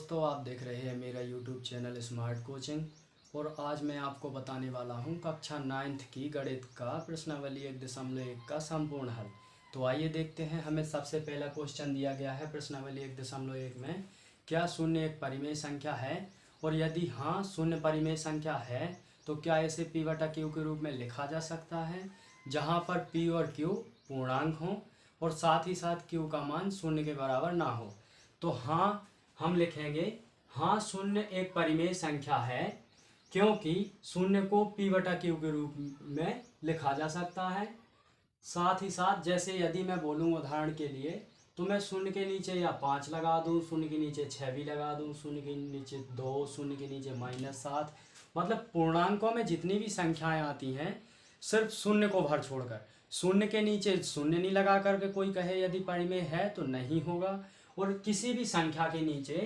दोस्तों, आप देख रहे हैं मेरा YouTube चैनल स्मार्ट कोचिंग। और आज मैं आपको बताने वाला हूं कक्षा 9th की गणित का प्रश्नावली 1.1 का संपूर्ण हल। तो आइए देखते हैं। हमें सबसे पहला क्वेश्चन दिया गया है प्रश्नावली 1.1 में, क्या शून्य एक परिमेय संख्या है, और यदि हाँ शून्य परिमेय संख्या है तो क्या इसे p/q के रूप में लिखा जा सकता है, जहां पर p और q पूर्णांक हों और साथ ही साथ q का मान शून्य के बराबर ना हो। तो हाँ हम लिखेंगे, हाँ शून्य एक परिमेय संख्या है, क्योंकि शून्य को p/q के रूप में लिखा जा सकता है। साथ ही साथ जैसे यदि मैं बोलूँ उदाहरण के लिए, तो मैं शून्य के नीचे या 5 लगा दूँ, शून्य के नीचे 6 भी लगा दूँ, शून्य के नीचे 2, शून्य के नीचे -7, मतलब पूर्णांकों में जितनी भी संख्याएं आती हैं सिर्फ शून्य को भर छोड़कर, शून्य के नीचे शून्य नहीं लगा करके कोई कहे यदि परिमेय है तो नहीं होगा। और किसी भी संख्या के नीचे,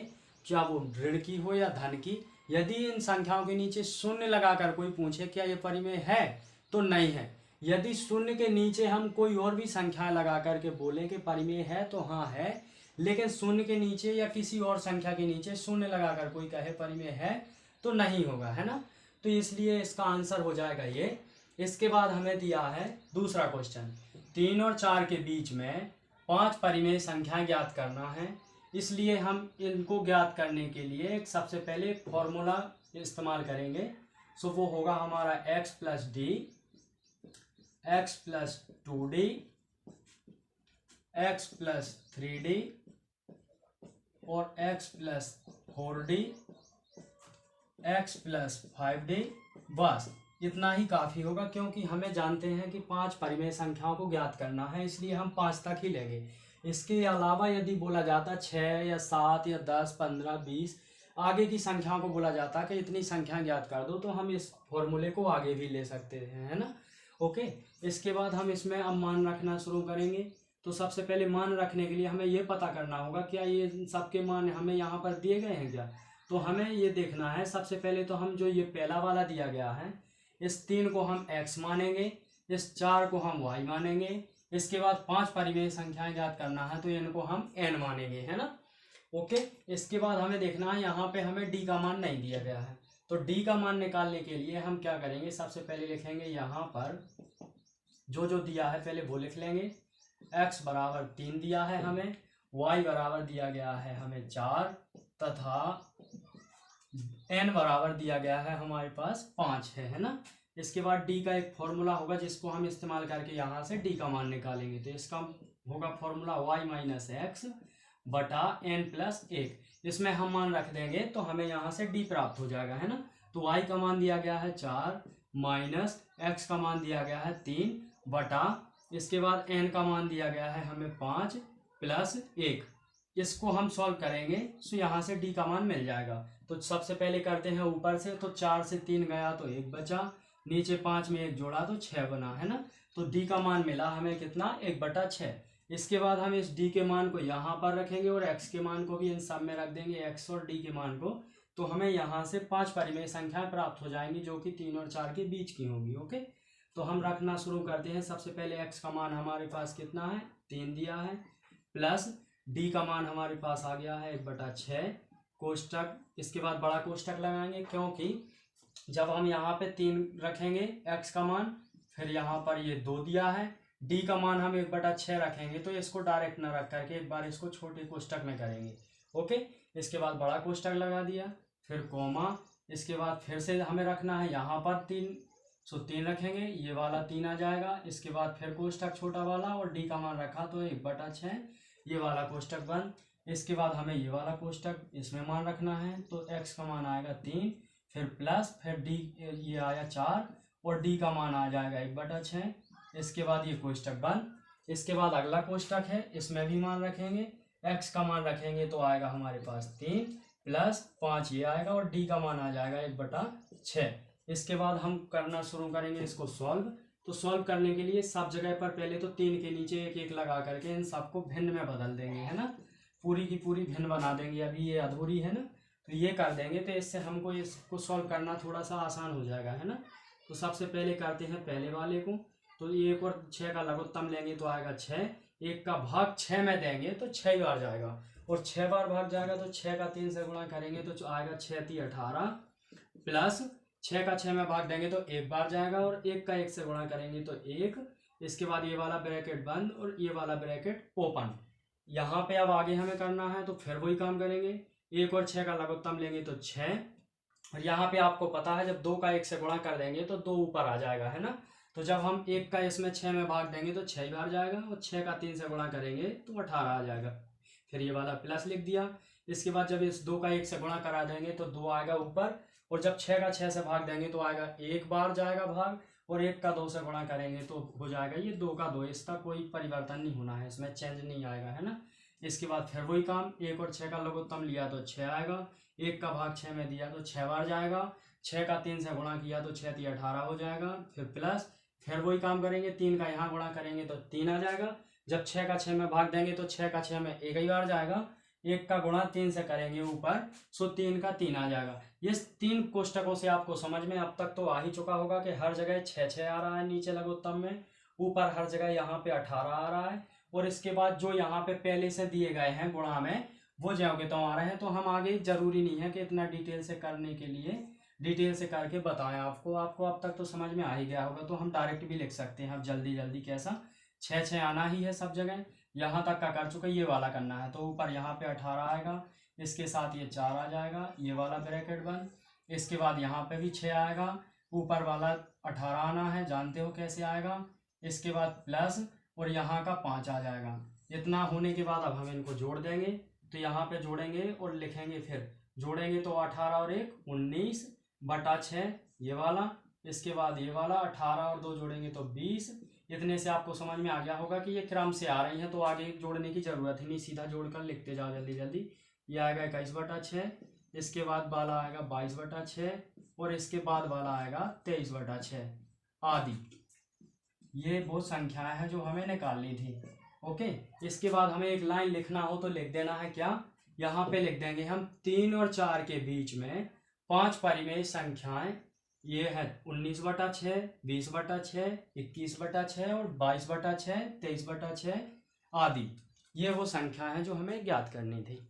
क्या वो ऋण की हो या धन की, यदि इन संख्याओं के नीचे शून्य लगाकर कोई पूछे क्या ये परिमेय है तो नहीं है। यदि शून्य के नीचे हम कोई और भी संख्या लगा करके बोले कि परिमेय है तो हाँ है, लेकिन शून्य के नीचे या किसी और संख्या के नीचे शून्य लगाकर कोई कहे परिमेय है तो नहीं होगा, है ना। तो इसलिए इसका आंसर हो जाएगा ये। इसके बाद हमें दिया है दूसरा क्वेश्चन, 3 और 4 के बीच में 5 परिमेय संख्याएं ज्ञात करना है। इसलिए हम इनको ज्ञात करने के लिए एक सबसे पहले फॉर्मूला इस्तेमाल करेंगे। सो वो होगा हमारा x + d, x + 2d, x + 3d और x + 4d, x + 5d। बस इतना ही काफ़ी होगा, क्योंकि हमें जानते हैं कि 5 परिमेय संख्याओं को ज्ञात करना है, इसलिए हम 5 तक ही लेंगे। इसके अलावा यदि बोला जाता 6 या 7 या 10, 15, 20 आगे की संख्याओं को बोला जाता कि इतनी संख्या ज्ञात कर दो, तो हम इस फॉर्मूले को आगे भी ले सकते हैं, है ना। ओके, इसके बाद हम इसमें अब मान रखना शुरू करेंगे। तो सबसे पहले मान रखने के लिए हमें ये पता करना होगा क्या ये सबके मान हमें यहाँ पर दिए गए हैं क्या। तो हमें ये देखना है। सबसे पहले तो हम जो ये पहला वाला दिया गया है, इस 3 को हम x मानेंगे, इस 4 को हम y मानेंगे। इसके बाद 5 परिमेय संख्याएं ज्ञात करना है तो इनको हम n मानेंगे, है ना। ओके, इसके बाद हमें देखना है, यहाँ पे हमें d का मान नहीं दिया गया है, तो d का मान निकालने के लिए हम क्या करेंगे, सबसे पहले लिखेंगे यहाँ पर जो जो दिया है पहले वो लिख लेंगे। x बराबर 3 दिया है हमें, y बराबर दिया गया है हमें 4, तथा n बराबर दिया गया है हमारे पास 5 है ना। इसके बाद d का एक फॉर्मूला होगा जिसको हम इस्तेमाल करके यहाँ से d का मान निकालेंगे। तो इसका होगा फॉर्मूला y - x बटा n + 1। इसमें हम मान रख देंगे तो हमें यहाँ से d प्राप्त हो जाएगा, है ना। तो y का मान दिया गया है 4 माइनस x का मान दिया गया है 3 बटा, इसके बाद n का मान दिया गया है हमें 5 + 1। इसको हम सॉल्व करेंगे तो यहाँ से d का मान मिल जाएगा। तो सबसे पहले करते हैं ऊपर से, तो 4 से 3 गया तो 1 बचा, नीचे 5 में 1 जोड़ा तो 6 बना, है ना। तो d का मान मिला हमें कितना, 1/6। इसके बाद हम इस d के मान को यहाँ पर रखेंगे और x के मान को भी इन सब में रख देंगे, x और d के मान को। तो हमें यहाँ से 5 परिमेय संख्याएं प्राप्त हो जाएंगी जो कि 3 और 4 के बीच की होगी। ओके, तो हम रखना शुरू करते हैं। सबसे पहले x का मान हमारे पास कितना है, 3 दिया है, प्लस d का मान हमारे पास आ गया है 1/6 कोष्टक। इसके बाद बड़ा कोष्टक लगाएंगे, क्योंकि जब हम यहाँ पे 3 रखेंगे x का मान, फिर यहाँ पर ये 2 दिया है, d का मान हम 1/6 रखेंगे, तो इसको डायरेक्ट ना रख करके एक बार इसको छोटे कोष्टक में करेंगे। ओके, इसके बाद बड़ा कोष्टक लगा दिया, फिर कोमा। इसके बाद फिर से हमें रखना है यहाँ पर 3, सो 3 रखेंगे, ये वाला 3 आ जाएगा। इसके बाद फिर कोष्टक छोटा वाला और d का मान रखा तो 1/6, ये वाला कोष्टक बंद। इसके बाद हमें ये वाला कोष्टक इसमें मान रखना है, तो x का मान आएगा 3, फिर प्लस, फिर d ये आया 4 और d का मान आ जाएगा 1/6। इसके बाद ये कोष्टक बंद। इसके बाद अगला कोष्टक है, इसमें भी मान रखेंगे, x का मान रखेंगे तो आएगा हमारे पास 3 प्लस 5 ये आएगा और d का मान आ जाएगा 1/6। इसके बाद हम करना शुरू करेंगे इसको सॉल्व। तो सॉल्व करने के लिए सब जगह पर पहले तो 3 के नीचे 1 लगा करके इन सबको भिन्न में बदल देंगे, है ना। पूरी की पूरी भिन्न बना देंगे, अभी ये अधूरी है ना, तो ये कर देंगे। तो इससे हमको इसको सॉल्व करना थोड़ा सा आसान हो जाएगा, है ना। तो सबसे पहले करते हैं पहले वाले को, तो 1 और 6 का लघुत्तम लेंगे तो आएगा 6। 1 का भाग 6 में देंगे तो 6 बार जाएगा, और 6 बार भाग जाएगा तो 6 का 3 से गुणा करेंगे तो आएगा 6 × 3 = 18, प्लस 6 का 6 में भाग देंगे तो 1 बार जाएगा, और 1 का 1 से गुणा करेंगे तो 1। इसके बाद ये वाला ब्रैकेट बंद और ये वाला ब्रैकेट ओपन। यहाँ पे अब आगे हमें करना है तो फिर वही काम करेंगे, 1 और 6 का लघुत्तम लेंगे तो 6, और यहाँ पे आपको पता है जब 2 का 1 से गुणा कर देंगे तो 2 ऊपर आ जाएगा, है ना। तो जब हम 1 का इसमें 6 में भाग देंगे तो 6 बार जाएगा, और 6 का 3 से गुणा करेंगे तो 18 आ जाएगा। फिर ये वाला प्लस लिख दिया। इसके बाद जब इस 2 का 1 से गुणा करा देंगे तो 2 आएगा ऊपर, और जब 6 का 6 से भाग देंगे तो आएगा 1 बार जाएगा भाग, और 1 का 2 से गुणा करेंगे तो हो जाएगा ये 2 का 2। इसका कोई परिवर्तन नहीं होना है, इसमें चेंज नहीं आएगा, है ना। इसके बाद फिर वही काम, 1 और 6 का लघुत्तम लिया तो 6 आएगा, 1 का भाग 6 में दिया तो 6 बार जाएगा, 6 का 3 से गुणा किया तो 6 × 3 = 18 हो जाएगा। फिर प्लस, फिर वही काम करेंगे, 3 का यहाँ गुणा करेंगे तो 3 आ जाएगा, जब 6 का 6 में भाग देंगे तो 6 का 6 में 1 ही बार जाएगा, 1 का गुणा 3 से करेंगे ऊपर, सो 3 का 3 आ जाएगा। ये 3 कोष्टकों से आपको समझ में अब तक तो आ ही चुका होगा कि हर जगह 6 आ रहा है नीचे लघुत्तम में, ऊपर हर जगह यहाँ पे 18 आ रहा है, और इसके बाद जो यहाँ पे पहले से दिए गए हैं गुणा में वो ज्यों तो आ रहे हैं। तो हम आगे जरूरी नहीं है कि इतना डिटेल से करने के लिए डिटेल से करके बताएं आपको अब तक तो समझ में आ ही गया होगा, तो हम डायरेक्ट भी लिख सकते हैं। अब जल्दी जल्दी कैसा 6 आना ही है सब जगह, यहाँ तक का कर चुके, ये वाला करना है। तो ऊपर यहाँ पे 18 आएगा, इसके साथ ये 4 आ जाएगा, ये वाला ब्रैकेट बंद। इसके बाद यहाँ पे भी 6 आएगा, ऊपर वाला 18 आना है, जानते हो कैसे आएगा। इसके बाद प्लस, और यहाँ का 5 आ जाएगा। इतना होने के बाद अब हम इनको जोड़ देंगे, तो यहाँ पे जोड़ेंगे और लिखेंगे, फिर जोड़ेंगे तो 18 और 1 19/6 ये वाला। इसके बाद ये वाला 18 और 2 जोड़ेंगे तो 20। इतने से आपको समझ में आ गया होगा कि ये क्रम से आ रही हैं, तो आगे जोड़ने की जरूरत ही नहीं, सीधा जोड़कर लिखते जाओ जल्दी जल्दी। ये आएगा 21/6, इसके बाद वाला आएगा 22/6, और इसके बाद वाला आएगा 23/6 आदि। ये वो संख्याएं हैं जो हमें निकालनी थी। ओके, इसके बाद हमें एक लाइन लिखना हो तो लिख देना है क्या, यहाँ पे लिख देंगे हम 3 और 4 के बीच में 5 परिमेय संख्याएं, ये है 19/6, 20/6, 21/6 और 22/6, 23/6 आदि। ये वो संख्या है जो हमें ज्ञात करनी थी।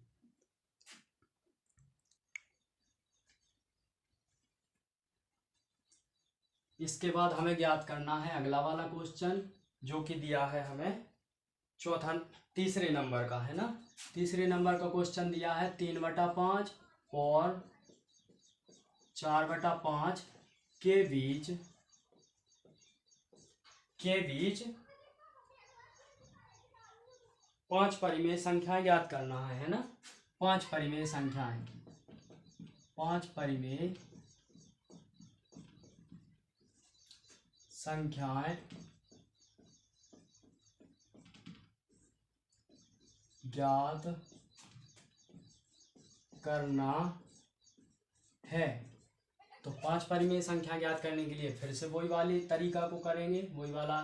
इसके बाद हमें ज्ञात करना है अगला वाला क्वेश्चन, जो कि दिया है हमें तीसरे नंबर का, है ना। तीसरे नंबर का क्वेश्चन दिया है 3/5 और 4/5 के बीच 5 परिमेय संख्याएं ज्ञात करना है ना। 5 परिमेय संख्याएं, 5 परिमेय संख्याएं ज्ञात करना है। तो 5 परिमेय संख्या ज्ञात करने के लिए फिर से वही वाली तरीका को करेंगे, वही वाला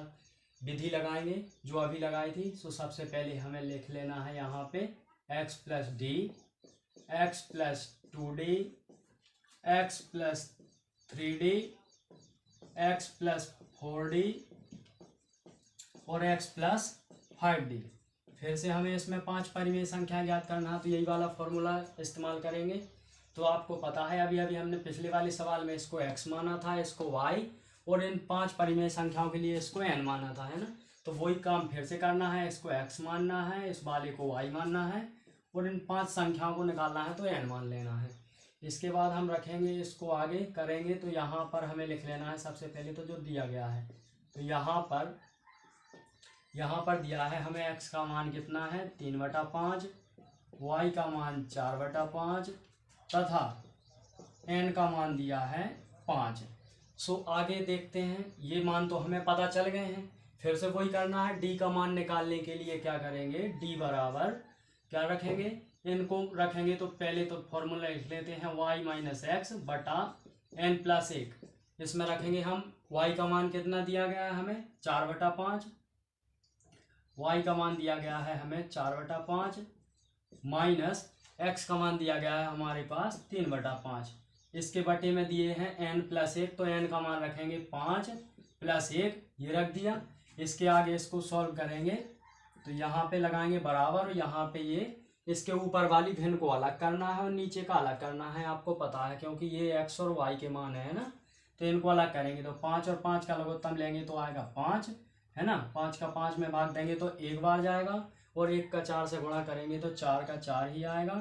विधि लगाएंगे जो अभी लगाई थी। सो सबसे पहले हमें लिख लेना है यहाँ पे x + d, x + 2d, x + 3d, x + 4d और x + 5d। फिर से हमें इसमें 5 परिमेय संख्या ज्ञात करना है, तो यही वाला फॉर्मूला इस्तेमाल करेंगे। तो आपको पता है अभी हमने पिछले वाले सवाल में इसको x माना था, इसको y, और इन 5 परिमेय संख्याओं के लिए इसको n माना था, है ना। तो वही काम फिर से करना है, इसको x मानना है, इस वाले को y मानना है, और इन 5 संख्याओं को निकालना है तो n मान लेना है। इसके बाद हम रखेंगे, इसको आगे करेंगे। तो यहाँ पर हमें लिख लेना है सबसे पहले तो जो दिया गया है, तो यहाँ पर दिया है हमें x का मान कितना है 3/5, y का मान 4/5 तथा n का मान दिया है 5। सो आगे देखते हैं, ये मान तो हमें पता चल गए हैं। फिर से वही करना है, d का मान निकालने के लिए क्या करेंगे, d बराबर क्या रखेंगे, इनको रखेंगे। तो पहले तो फॉर्मूला लिख लेते हैं y - x बटा n + 1। इसमें रखेंगे हम y का मान कितना दिया गया है हमें 4/5, y का मान दिया गया है हमें 4/5 माइनस x का मान दिया गया है हमारे पास 3/5। इसके बटे में दिए हैं n + 1, तो n का मान रखेंगे 5 + 1, ये रख दिया। इसके आगे इसको सॉल्व करेंगे तो यहाँ पे लगाएंगे बराबर, और यहाँ पे ये इसके ऊपर वाली भिन्न को अलग करना है और नीचे का अलग करना है, आपको पता है, क्योंकि ये x और y के मान है ना। तो इनको अलग करेंगे तो 5 और 5 का लघुत्तम लेंगे तो आएगा 5, है ना। 5 का 5 में भाग देंगे तो 1 बार जाएगा, और 1 का 4 से गुणा करेंगे तो 4 का 4 ही आएगा।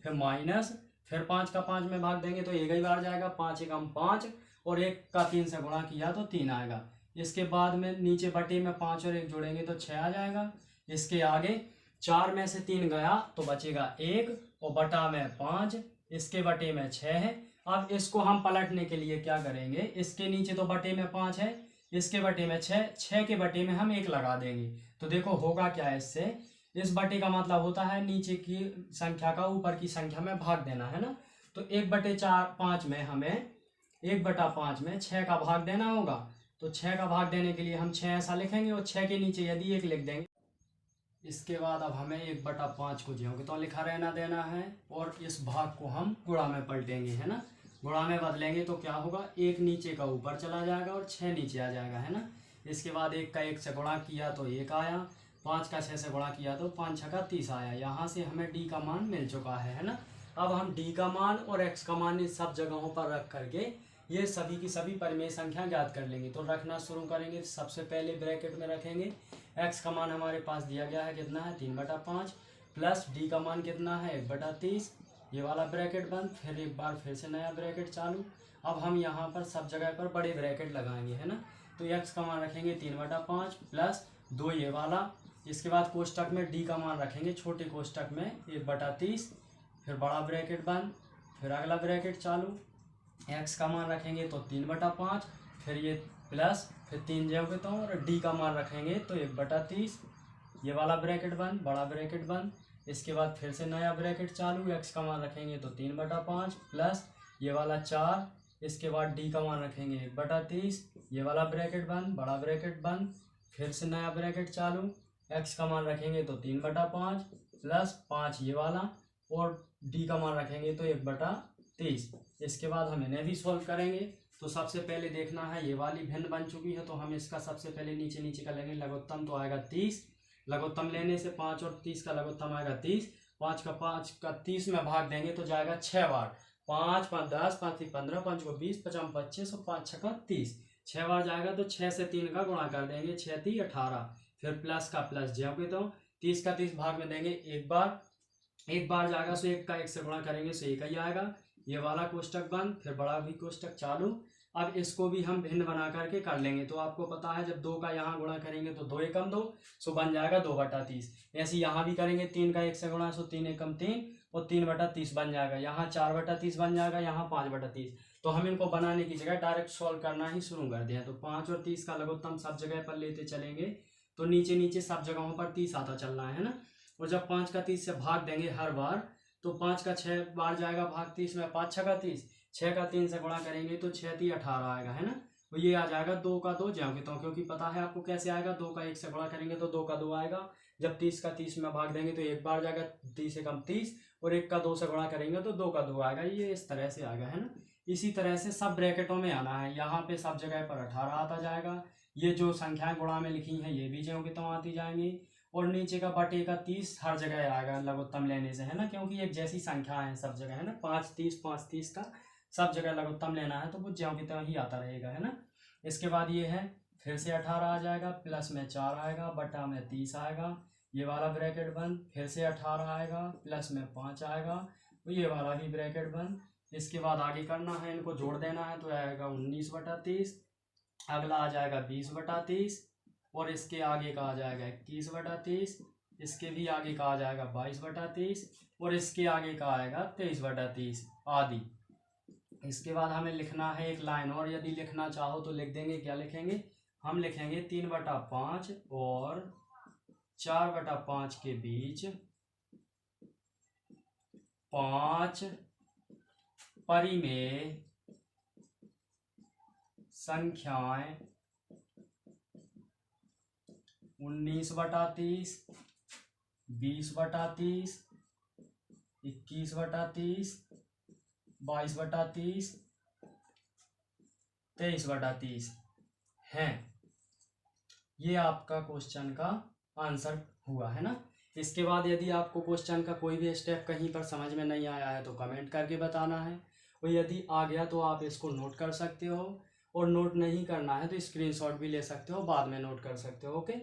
फिर माइनस, फिर 5 का 5 में भाग देंगे तो 1 ही बार जाएगा, 5 एकम 5, और 1 का 3 से गुणा किया तो 3 आएगा। इसके बाद में नीचे बटे में 5 और 1 जोड़ेंगे तो 6 आ जाएगा। इसके आगे 4 में से 3 गया तो बचेगा 1, और बटा में 5, इसके बटे में 6 है। अब इसको हम पलटने के लिए क्या करेंगे, इसके नीचे तो बटे में 5 है, इसके बटे में 6, 6 के बटे में हम 1 लगा देंगे। तो देखो होगा क्या है, इससे इस बटे का मतलब होता है नीचे की संख्या का ऊपर की संख्या में भाग देना, है ना। तो 1/5 में हमें 1/5 में 6 का भाग देना होगा। तो 6 का भाग देने के लिए हम 6 ऐसा लिखेंगे, और 6 के नीचे यदि 1 लिख देंगे। इसके बाद अब हमें 1/5 को ज्यों कि त्यों लिखा रहना देना है, और इस भाग को हम गुणा में पलटेंगे, है ना। गुणा में बदलेंगे तो क्या होगा, 1 नीचे का ऊपर चला जाएगा और 6 नीचे आ जाएगा, है ना। इसके बाद 1 का 1 से गुणा किया तो 1 आया, 5 का 6 से गुणा किया तो 5 6 का 30 आया। यहाँ से हमें डी का मान मिल चुका है ना। अब हम डी का मान और एक्स का मान इन सब जगहों पर रख करके ये सभी की सभी परिमेय संख्या ज्ञात कर लेंगे। तो रखना शुरू करेंगे। सबसे पहले ब्रैकेट में रखेंगे, एक्स का मान हमारे पास दिया गया है कितना है, 3/5, प्लस डी का मान कितना है, 1/30, ये वाला ब्रैकेट बंद। फिर एक बार फिर से नया ब्रैकेट चालू। अब हम यहाँ पर सब जगह पर बड़े ब्रैकेट लगाएंगे, है ना। तो एक्स का मान रखेंगे 3/5 प्लस 2 ये वाला। इसके बाद कोष्टक में डी का मान रखेंगे छोटे कोष्टक में 1/30, फिर बड़ा ब्रैकेट बंद, फिर अगला ब्रैकेट चालू। एक्स का मान रखेंगे तो 3/5, फिर ये प्लस, फिर 3 जगह तो, और डी का मान रखेंगे तो 1/30, ये वाला ब्रैकेट बंद, बड़ा ब्रैकेट बंद। इसके बाद फिर से नया ब्रैकेट चालू। एक्स का मान रखेंगे तो 3/5 प्लस ये वाला 4, इसके बाद डी का मान रखेंगे 1/30, ये वाला ब्रैकेट बंद, बड़ा ब्रैकेट बंद। फिर से नया ब्रैकेट चालू। एक्स का मान रखेंगे तो 3/5 प्लस 5 ये वाला, और डी का मान रखेंगे तो 1/30। इसके बाद हम इन्हें भी सॉल्व करेंगे। तो सबसे पहले देखना है ये वाली भिन्न बन चुकी है, तो हम इसका सबसे पहले नीचे नीचे का लेंगे लघुत्तम, तो आएगा 30। लघुत्तम लेने से 5 और 30 का लघुत्तम आएगा 30। 5 का 30 में भाग देंगे तो जाएगा 6 बार, 5 5 10, 5 3 15, 5 को 20, 5 25 और 5 6 का 30, 6 बार जाएगा। तो 6 से 3 का गुणा कर देंगे, 6 3 18, फिर प्लस का प्लस ज्यों के त्यों। 30 का 30 भाग में देंगे एक बार जाएगा, सो 1 का 1 से गुणा करेंगे सो 1 ही आएगा। ये वाला कोष्टक बंद, फिर बड़ा भी कोष्टक चालू। अब इसको भी हम भिन्न बना करके कर लेंगे। तो आपको पता है जब 2 का यहाँ गुणा करेंगे तो 2 एकम 2, सो बन जाएगा 2/30। ऐसे यहाँ भी करेंगे 3 का 1 से गुणा, सो 3 एकम 3 और 3/30 बन जाएगा। यहाँ 4/30 बन जाएगा, यहाँ 5/30। तो हम इनको बनाने की जगह डायरेक्ट सॉल्व करना ही शुरू कर दिया। तो 5 और 30 का लघुत्तम सब जगह पर लेते चलेंगे, तो नीचे नीचे सब जगहों पर 30 आता चलना है ना। और जब 5 का 30 से भाग देंगे हर बार, तो 5 का 6 बार जाएगा भाग 30 में, 5 6 का 30, 6 का 3 से गुणा करेंगे तो 6 3 18 आएगा, है ना। तो ये आ जाएगा 2 का 2 ज्यों के त्यों, क्योंकि पता है आपको कैसे आएगा, 2 का 1 से गुणा करेंगे तो 2 का 2 आएगा। जब 30 का 30 में भाग देंगे तो एक बार जाएगा 30 एकम 30, और 1 का 2 से गुणा करेंगे तो 2 का 2 आएगा। ये इस तरह से आएगा, है ना। इसी तरह से सब ब्रैकेटों में आना है। यहाँ पे सब जगह पर 18 आता जाएगा। ये जो संख्याएं गुणा में लिखी हैं ये भी ज्यों की त्यों आती जाएंगी, और नीचे का बटे का 30 हर जगह आएगा लघुत्तम लेने से, है ना, क्योंकि एक जैसी संख्या है सब जगह, है ना। 5 30 5 30 का सब जगह लघुत्तम लेना है, तो वो ज्यों की त्यों ही आता रहेगा, है ना। इसके बाद ये है, फिर से 18 आ जाएगा, प्लस में 4 आएगा, बटा में 30 आएगा, ये वाला ब्रैकेट बंद। फिर से 18 आएगा, प्लस में 5 आएगा, तो ये वाला भी ब्रैकेट बंद। इसके बाद आगे करना है, इनको जोड़ देना है, तो आएगा 19/30। अगला आ जाएगा 20/30, और इसके आगे का आ जाएगा 21/30, इसके भी आगे का आ जाएगा 22/30, और इसके आगे का आएगा 23/30 आदि। इसके बाद हमें लिखना है एक लाइन और, यदि लिखना चाहो तो लिख देंगे। क्या लिखेंगे, हम लिखेंगे 3/5 और 4/5 के बीच 5 परिमेय संख्याएं 19/30, 20/30, 21/30, 22/30, 23/30 हैं। ये आपका क्वेश्चन का आंसर हुआ है ना। इसके बाद यदि आपको क्वेश्चन का कोई भी स्टेप कहीं पर समझ में नहीं आया है तो कमेंट करके बताना है, और यदि आ गया तो आप इसको नोट कर सकते हो, और नोट नहीं करना है तो स्क्रीनशॉट भी ले सकते हो, बाद में नोट कर सकते हो। ओके।